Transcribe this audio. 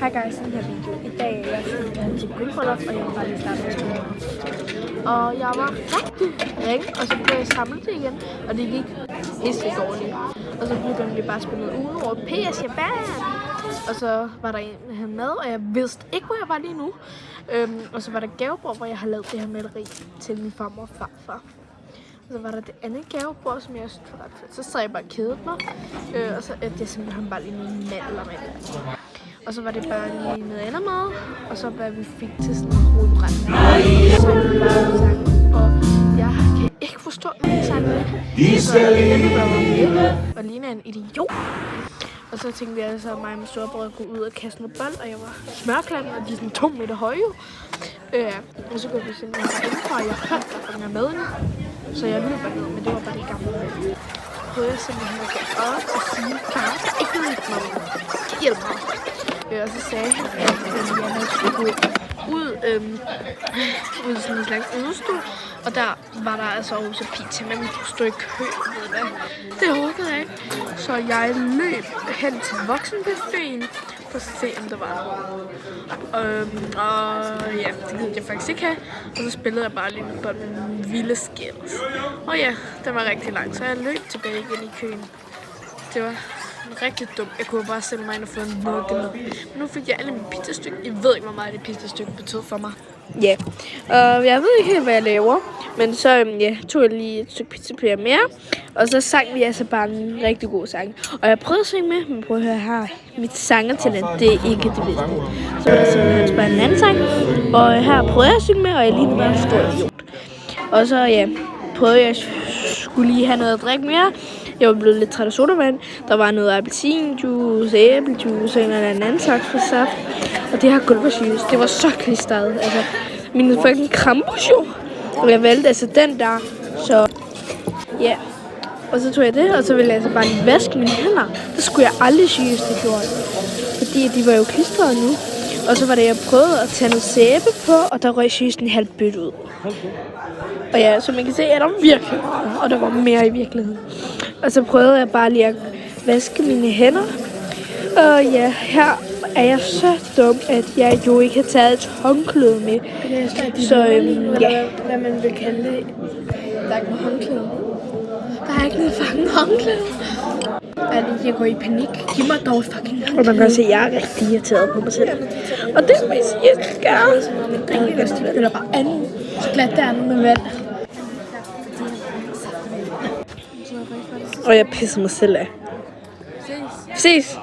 Hej guys, den her video. I dag er jeg til guldbryllup, og jeg vil bare lige starte med at spille. Og jeg var rigtig ringe, og så blev jeg samlet det igen, og det gik pisse dårligt. Og så begyndte vi bare at spille Uno over PS Japan. Og så var der en her med, og jeg vidste ikke, hvor jeg var lige nu. Og så var der gavebord, hvor jeg har lavet det her maleri til min farmor og farfar. Og så var der det andet gavebord, som jeg synes var ret fedt. Så sad jeg bare og kedede mig, og så ædte jeg simpelthen bare lige min mandler med det. Og så var det bare lige noget andet mad, og så hvad vi fik til sådan en hovedret. Så jeg bare sang, og jeg kan ikke forstå, hvad jeg sang med. Så jeg blev med og lignede en idiot. Og så tænkte vi altså, at mig og min storebror gå ud og kaste noget bold, og jeg var smørklatten, og de er sådan 2 meter høje jo. Og så går vi simpelthen bare indenfor, og jeg hørte, der var med nu. Så jeg løber ned, men det var bare det gamle med. Så prøvede jeg simpelthen at gå op og sige, kan jeg ikke hjælpe mig? Hjælp mig. Og så sagde han, at jeg skulle gå ud i sådan en slags udstue, og der var der altså også pizza, men vi stod i kø, ved hvad. Det orkede jeg ikke. Så jeg løb hen til voksenbuffeten for at se, om der var noget. Og ja, det kunne jeg faktisk ikke have. Og så spillede jeg bare lige på den vilde skills. Og ja, den var rigtig lang, så jeg løb tilbage igen i køen. Det var rigtig dumt. Jeg kunne bare stille mig ind og få en noget. Men nu fik jeg alle mine pizzastykker. Jeg ved ikke, hvor meget det pizzastykke betød for mig. Ja, og jeg ved ikke helt, hvad jeg laver. Men så tog jeg lige et stykke pizza mere. Og så sang vi altså bare en rigtig god sang. Og jeg prøvede at synge med, men prøv at høre her. Mit sangertalent, det er ikke det bedste. Så var der simpelthen bare en anden sang. Og her prøvede jeg at synge med, og jeg lignede bare en stor idiot. Og så prøvede jeg skulle lige have noget at drikke mere. Jeg var blevet lidt træt af sodavand. Der var noget appelsinjuice, æblejuice og en eller anden slags for saft. Og det her gulvjuice, det var så klistret. Altså, mine fucking krampus jo. Og jeg valgte altså den der. Så ja. Og så tog jeg det, og så ville jeg altså bare lige vaske mine hænder. Det skulle jeg aldrig synes, det gjorde. Fordi de var jo klistrede nu. Og så var det, jeg prøvede at tage noget sæbe på, og der røg sysen en halv bødt ud. Og ja, som man kan se, er der virkelig meget, og der var mere i virkeligheden. Og så prøvede jeg bare lige at vaske mine hænder. Og ja, her er jeg så dum, at jeg jo ikke har taget et håndklæde med. Så ja. Hvad man vil kalde det. Der er ikke noget håndklæde. Der er ikke noget fucking håndklæde. Jeg går i panik. Giv mig dog et fucking håndklæde. Og man kan se, at jeg er rigtig irriteret på mig selv. Og det må jeg sige, jeg skal gøre. De føler bare anden. Så glat der er nu med vand. Og jeg pisser mig selv af. Ses.